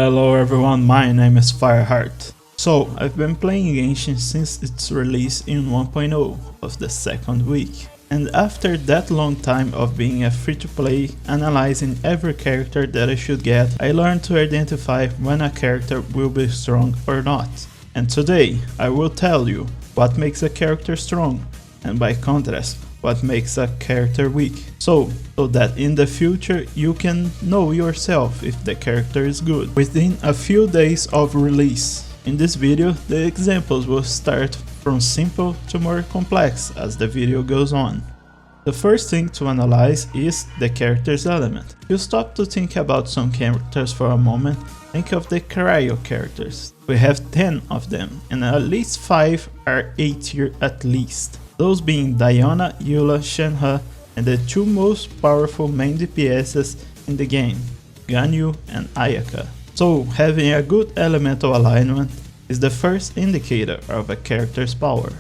Hello everyone, my name is Fireheart. So, I've been playing Genshin since its release in 1.0 of the second week. And after that long time of being a free-to-play, analyzing every character that I should get, I learned to identify when a character will be strong or not. And today, I will tell you what makes a character strong, and by contrast, what makes a character weak. So that in the future you can know yourself if the character is good within a few days of release. In this video, the examples will start from simple to more complex as the video goes on. The first thing to analyze is the character's element. If you stop to think about some characters for a moment, think of the cryo characters. We have 10 of them, and at least 5 are A tier at least. Those being Diana, Eula, Shenhe, and the two most powerful main DPSs in the game, Ganyu and Ayaka. So having a good elemental alignment is the first indicator of a character's power.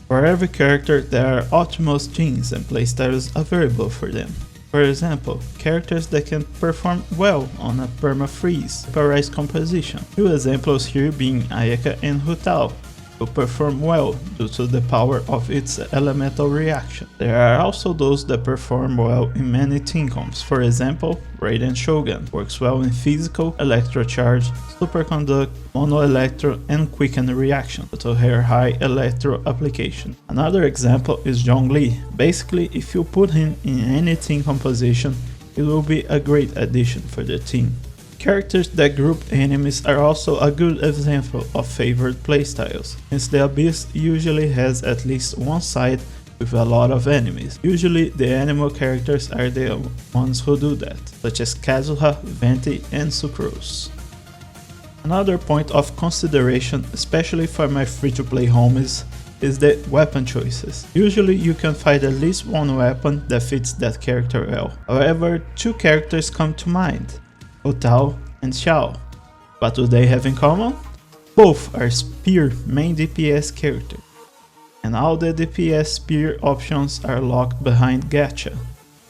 For every character there are optimal genes and playstyles available for them. For example, characters that can perform well on a perma-freeze, vaporized composition. Two examples here being Ayaka and Hu Tao, who perform well due to the power of its elemental reaction. There are also those that perform well in many team comps. For example, Raiden Shogun works well in physical, electrocharge, superconduct, mono-electro and quicken reaction due to her high electro application. Another example is Zhongli. Basically, if you put him in any team composition, it will be a great addition for the team. Characters that group enemies are also a good example of favored playstyles, since the Abyss usually has at least one side with a lot of enemies. Usually the animal characters are the ones who do that, such as Kazuha, Venti and Sucrose. Another point of consideration, especially for my free-to-play homies, is the weapon choices. Usually you can find at least one weapon that fits that character well. However, two characters come to mind: Hu Tao and Xiao. What do they have in common? Both are spear main DPS characters, and all the DPS spear options are locked behind gacha,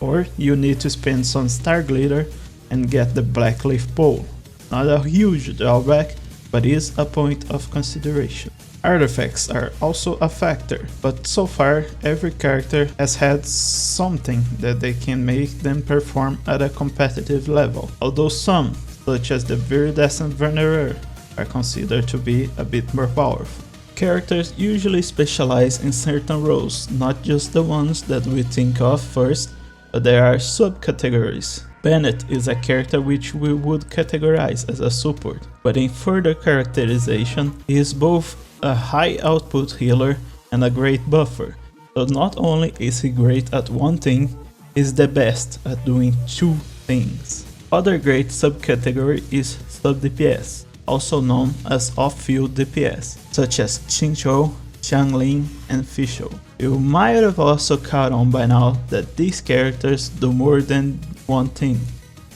or you need to spend some star glitter and get the black leaf pole. Not a huge drawback, but is a point of consideration. Artifacts are also a factor, but so far every character has had something that they can make them perform at a competitive level, although some, such as the Viridescent Venerer, are considered to be a bit more powerful. Characters usually specialize in certain roles, not just the ones that we think of first, but there are subcategories. Bennett is a character which we would categorize as a support, but in further characterization, he is both a high output healer and a great buffer, so not only is he great at one thing, he's the best at doing two things. Other great subcategory is sub-DPS, also known as off-field DPS, such as Xingqiu, Xiangling and Fischl. You might have also caught on by now that these characters do more than one thing.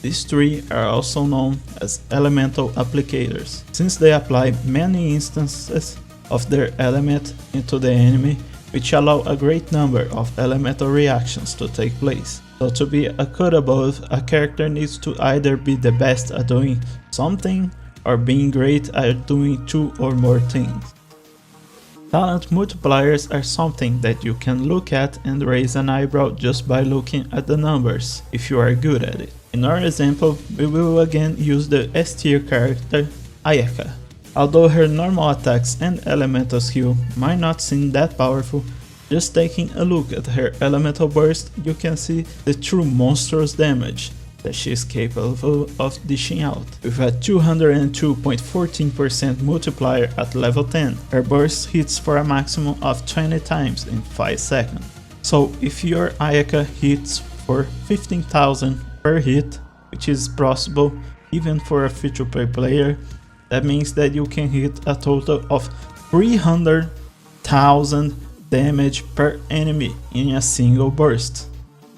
These three are also known as elemental applicators, since they apply many instances of their element into the enemy, which allow a great number of elemental reactions to take place. So to be a cut above, a character needs to either be the best at doing something or being great at doing two or more things. Talent multipliers are something that you can look at and raise an eyebrow just by looking at the numbers, if you are good at it. In our example, we will again use the S tier character Ayaka. Although her normal attacks and elemental skill might not seem that powerful, just taking a look at her elemental burst, you can see the true monstrous damage that she is capable of dishing out. With a 202.14% multiplier at level 10, her burst hits for a maximum of 20 times in 5 seconds. So if your Ayaka hits for 15,000 per hit, which is possible even for a free-to-play player, that means that you can hit a total of 300,000 damage per enemy in a single burst.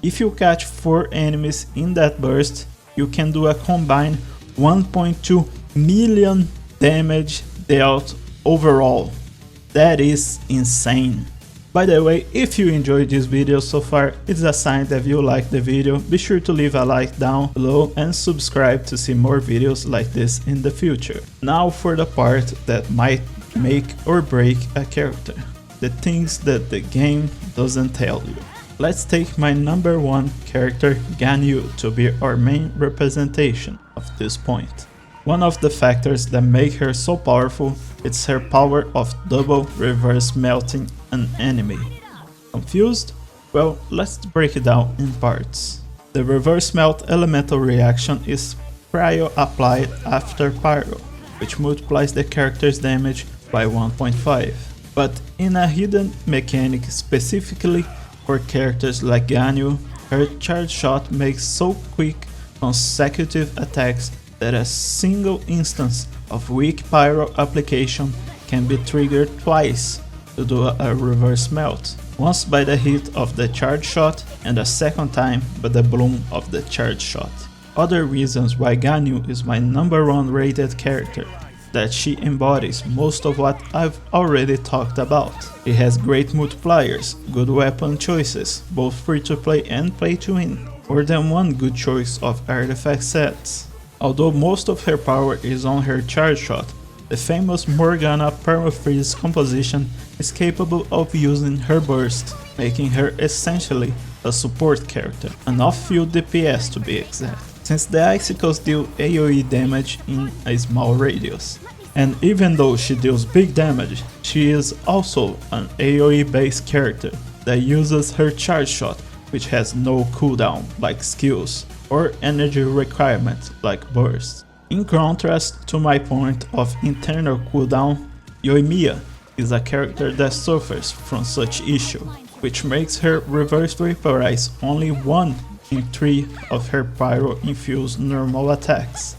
If you catch 4 enemies in that burst, you can do a combined 1.2 million damage dealt overall. That is insane. By the way, if you enjoyed this video so far, it's a sign that you liked the video. Be sure to leave a like down below and subscribe to see more videos like this in the future. Now for the part that might make or break a character. The things that the game doesn't tell you. Let's take my number one character, Ganyu, to be our main representation of this point. One of the factors that make her so powerful is her power of double reverse melting an enemy. Confused? Well, let's break it down in parts. The reverse melt elemental reaction is cryo applied after pyro, which multiplies the character's damage by 1.5. But in a hidden mechanic specifically for characters like Ganyu, her charge shot makes so quick consecutive attacks that a single instance of weak pyro application can be triggered twice to do a reverse melt, once by the hit of the charge shot and a second time by the bloom of the charge shot. Other reasons why Ganyu is my number one rated character, that she embodies most of what I've already talked about. She has great multipliers, good weapon choices, both free to play and play to win, more than one good choice of artifact sets. Although most of her power is on her charge shot, the famous Morgana permafreeze composition is capable of using her burst, making her essentially a support character, an off-field DPS to be exact, since the icicles deal AoE damage in a small radius. And even though she deals big damage, she is also an AoE based character that uses her charge shot, which has no cooldown like skills, or energy requirement like burst. In contrast to my point of internal cooldown, Yoimiya is a character that suffers from such issue, which makes her reverse vaporize only 1 in 3 of her pyro infused normal attacks.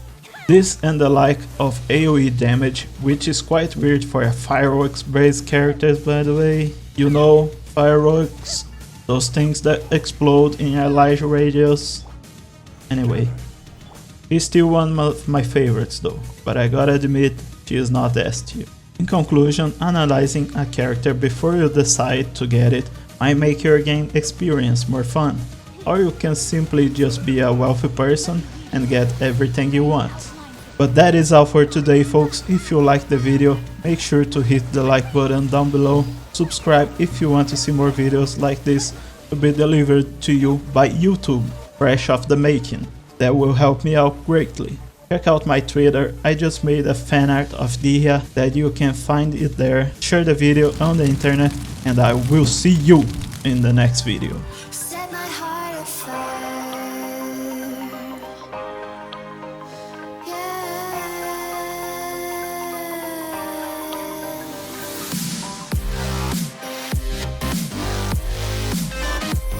This and the lack of AoE damage, which is quite weird for a fireworks based character by the way. You know, fireworks, those things that explode in a large radius. Anyway, she's still one of my favorites though, but I gotta admit, she is not S tier. In conclusion, analyzing a character before you decide to get it might make your game experience more fun, or you can simply just be a wealthy person and get everything you want. But that is all for today folks. If you liked the video, make sure to hit the like button down below, subscribe if you want to see more videos like this to be delivered to you by YouTube, fresh off the making. That will help me out greatly. Check out my Twitter, I just made a fan art of Dia that you can find it there. Share the video on the internet and I will see you in the next video.